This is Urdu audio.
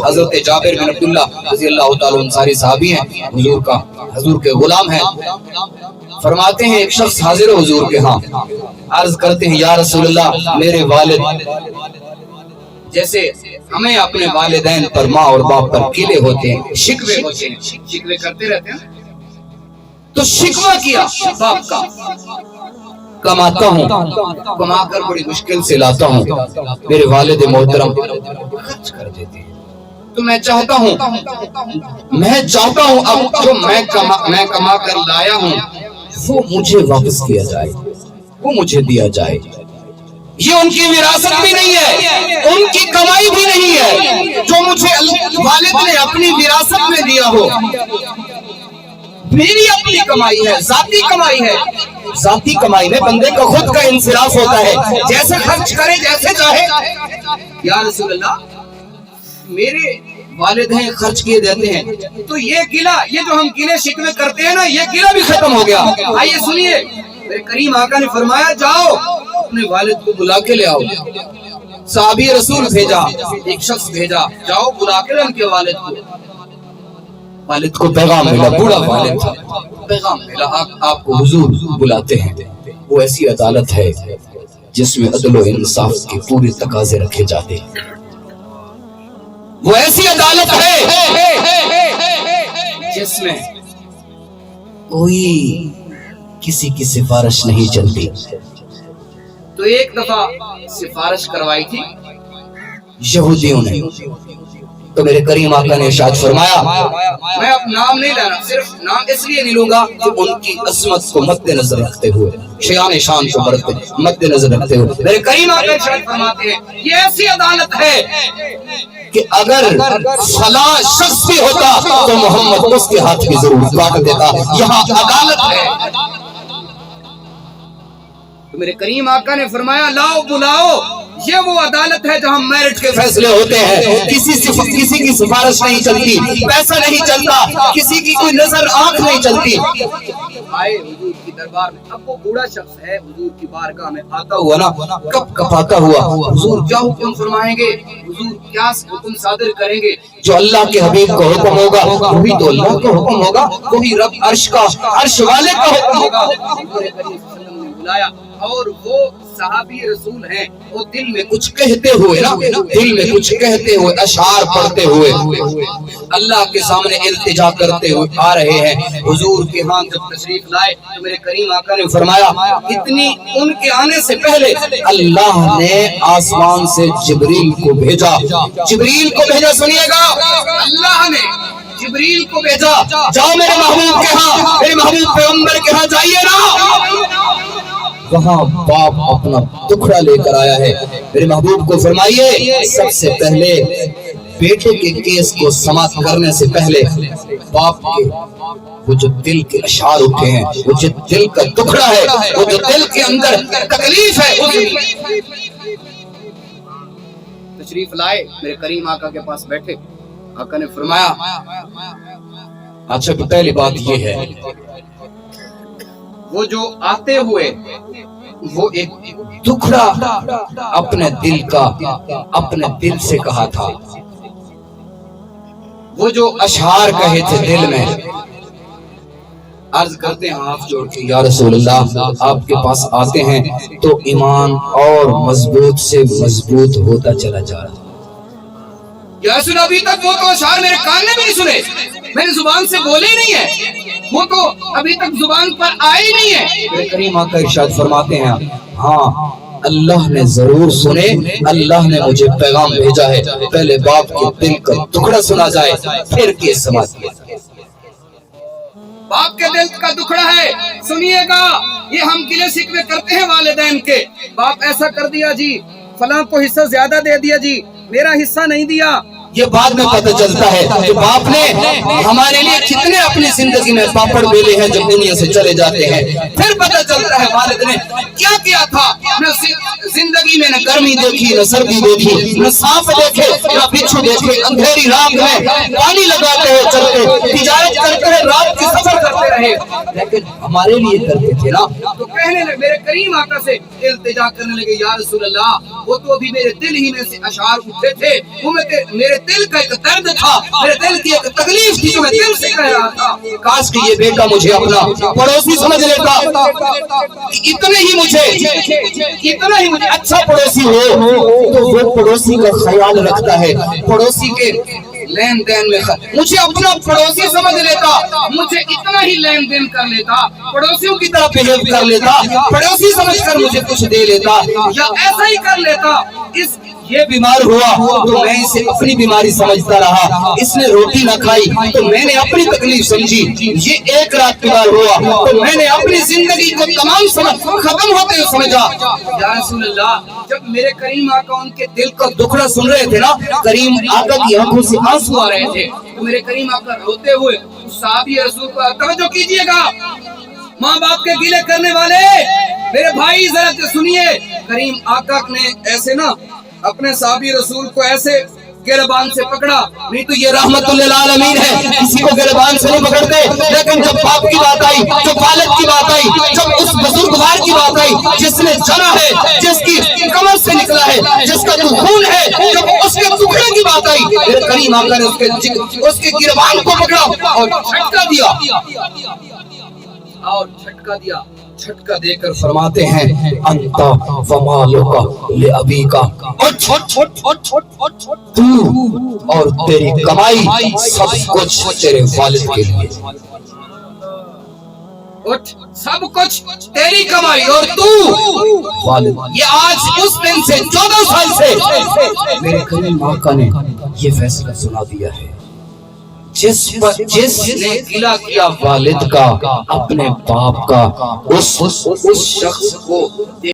حضرت جابر بن عبداللہ رضی اللہ تعالیٰ انصاری صحابی ہیں، حضور کے غلام ہیں، فرماتے ہیں ایک شخص حاضر ہے حضور کے ہاں، عرض کرتے ہیں یا رسول اللہ میرے والد جیسے ہمیں اپنے والدین پر، ماں اور باپ پر کیلے ہوتے ہیں، شکوے ہوتے ہیں، شکوے کرتے رہتے ہیں، تو شکوہ کیا باپ کا، کماتا ہوں، کما کر بڑی مشکل سے لاتا ہوں، میرے والد محترم خرچ کر دیتے ہیں، تو میں چاہتا ہوں اب جو میں کما کر لایا ہوں وہ مجھے واپس کیا جائے، وہ مجھے دیا جائے۔ یہ ان کی وراثت بھی نہیں ہے، ان کی کمائی بھی نہیں ہے جو مجھے والد نے اپنی وراثت میں دیا ہو، میری اپنی کمائی ہے، ذاتی کمائی ہے۔ ذاتی کمائی میں بندے کا خود کا انصراف ہوتا ہے، جیسے خرچ کرے جیسے چاہے۔ یا رسول اللہ میرے والد ہیں خرچ کیے دیتے ہیں، تو یہ گلہ، یہ جو ہم گلے شکوے کرتے ہیں نا، یہ گلہ بھی ختم ہو گیا۔ آئیے سنیے، میرے کریم آقا نے فرمایا جاؤ اپنے والد کو بلا کے لے آؤ۔ صحابی رسول بھیجا، ایک شخص بھیجا، جاؤ بلا کے لے ان کے والد کو پیغام ملا، بوڑھا والد تھا، پیغام ملا آپ کو حضور بلاتے ہیں۔ وہ ایسی عدالت ہے جس میں عدل و انصاف کے پورے تقاضے رکھے جاتے ہیں، وہ ایسی عدالت ہے جس میں کوئی کسی کی سفارش نہیں چلتی۔ تو ایک دفعہ سفارش کروائی تھی یہودیوں نے، تو میرے کریم آقا نے ارشاد فرمایا، میں اب نام نہیں لینا، صرف نام اس لیے نہیں لوں گا کہ ان کی عظمت کو مد نظر رکھتے ہوئے، شیان شان کو مد نظر رکھتے ہوئے میرے کریم آقا ارشاد فرماتے ہیں یہ ایسی عدالت ہے کہ اگر فلاں شخص بھی ہوتا تو محمد اس کے ہاتھ کی ضرور کاٹ دیتا، یہاں عدالت ہے۔ تو میرے کریم آقا نے فرمایا لاؤ بلاؤ، یہ وہ عدالت ہے جہاں میرٹ کے فیصلے ہوتے ہیں، کسی کی سفارش نہیں چلتی، پیسہ نہیں چلتا، کسی کی کوئی نظر آنکھ نہیں چلتی۔ آئے حضور کی دربار میں، اب وہ بوڑھا شخص ہے حضور کی بارگاہ میں آتا ہوا نا، کب کپاتا ہوا، حضور کیا حکم فرمائیں گے، حضور کیا حکم صادر کریں گے؟ جو اللہ کے حبیب کا حکم ہوگا وہی تو اللہ کا حکم ہوگا، وہی رب عرش والے کا حکم ہوگا۔ بلایا اور وہ صحابی رسول ہیں، وہ دل میں کچھ کہتے ہوئے اشعار پڑھتے ہوئے اللہ کے سامنے التجا کرتے ہوئے آ رہے ہیں۔ حضور کے ہاں جب تشریف لائے تو میرے کریم آقا نے فرمایا اتنی ان کے آنے سے پہلے اللہ نے آسمان سے جبریل کو بھیجا، سنیے گا، اللہ نے جبریل کو بھیجا، جاؤ میرے محبوب کے ہاں، میرے محبوب پیغمبر کے ہاں جائیے نا، وہاں باپ اپنا ٹکڑا لے کر آیا ہے۔ میرے محبوب کو فرمائیے سب سے پہلے بیٹے کے کیس کو سماعت کرنے سے پہلے باپ کے وہ جو دل کے اشعار اٹھے ہیں، وہ جو دل کا ٹکڑا ہے، وہ جو دل کے اندر تکلیف ہے، تشریف لائے میرے کریم آقا کے پاس بیٹھے۔ آقا نے فرمایا اچھا پہلی بات یہ ہے، وہ جو آتے ہوئے وہ ایک ٹکڑا اپنے دل سے کہا تھا، وہ جو اشعار کہے تھے دل میں، عرض کرتے ہیں ہاتھ جوڑ کے یا رسول اللہ آپ کے پاس آتے ہیں تو ایمان اور مضبوط سے مضبوط ہوتا چلا جا رہا۔ یا رسول ابھی تک وہ تو اشعار میرے کان نے بھی نہیں سنے، میری زبان سے بولے ہی نہیں ہے، وہ تو ابھی تک زبان پر آئے ہی نہیں ہے۔ میرے کریم آقا ارشاد فرماتے ہیں ہاں اللہ نے ضرور سنے، اللہ نے مجھے پیغام بھیجا ہے پہلے باپ کے دل کا ٹکڑا سنا جائے پھر کیس سماعت کیا جائے۔ باپ کے دل کا ٹکڑا ہے، سنیے گا، یہ ہم گلے شکوے کرتے ہیں والدین کے، باپ ایسا کر دیا جی، فلاں کو حصہ زیادہ دے دیا جی، میرا حصہ نہیں دیا۔ یہ بعد میں پتہ چلتا ہے کہ باپ نے ہمارے لیے کتنے اپنی زندگی میں پاپڑ بیلے ہیں جب دنیا سے چلے جاتے ہیں، پھر پتہ چلتا ہے والد نے کیا کیا تھا، نہ زندگی میں نہ گرمی دیکھی، نہ سردی دیکھی، نہ سانپ دیکھے، نہ بچھو دیکھے، اندھیری رات میں پانی لگاتے ہوئے چلتے، تجارت کرتے ہوئے رات کی سفر کرتے رہے، لیکن ہمارے لیے کرتے تھے نا۔ تو کہنے لگے میرے کریم آقا سے التجا کرنے لگے یا رسول اللہ وہ تو ابھی میرے دل ہی میں سے اشعار اٹھے تھے، وہ میرے دل کا ایک درد تھا، میرے دل کی ایک تکلیف تھی جو میں دل سے کہہ رہا تھا، کاش کہ یہ بیٹا مجھے اپنا پڑوسی سمجھ لیتا، اتنا ہی مجھے اچھا پڑوسی ہو تو وہ پڑوسی کا خیال رکھتا ہے، پڑوسی کے لین دین میں مجھے اپنا پڑوسی سمجھ لیتا، مجھے اتنا ہی لین دین کر لیتا، پڑوسیوں کی طرح بہیو کر لیتا، پڑوسی سمجھ کر مجھے کچھ دے لیتا یا ایسا ہی کر لیتا۔ یہ بیمار ہوا تو میں اسے اپنی بیماری سمجھتا رہا، اس نے روٹی نہ کھائی تو میں نے اپنی تکلیف سمجھی، یہ ایک رات بیمار ہوا تو میں نے اپنی زندگی کو تمام ختم ہوتے ہوئے سمجھا۔ یا رسول اللہ، جب میرے کریم آقا ان کے دل کا دکھڑا سن رہے تھے نا، کریم آقا کی آنکھوں سے آنسو آ رہے تھے، تو میرے کریم آقا روتے ہوئے صحابی رسول پر توجہ کیجئے گا، ماں باپ کے گیلے کرنے والے میرے بھائی ذرا سنیے، کریم آقا نے ایسے نا اپنے صحابی رسول کو ایسے گریبان سے پکڑا، نہیں تو یہ رحمت للعالمین ہے، کسی کو گریبان سے نہیں پکڑتے، لیکن جب باپ کی بات آئی، جب والد کی بات آئی، جب اس بزرگوار کی بات آئی جس نے جنا ہے، جس کی کمر سے نکلا ہے، جس کا خون ہے، جب اس کے ٹکڑے کی بات آئی، میرے کریم آقا نے اس کے گریبان کو پکڑا اور جھٹکا دیا، جھٹکا دے کر فرماتے ہیں انتا ومالک لابیک، تو اور تیری کمائی سب کچھ تیرے والد کے لیے، سب کچھ تیری کمائی اور تو والد۔ یہ آج اس دن سے 14 سال سے میرے کریم آقا نے یہ فیصلہ سنا دیا ہے، جس نے گلہ کیا والد کا، اپنے باپ کا، اس شخص کو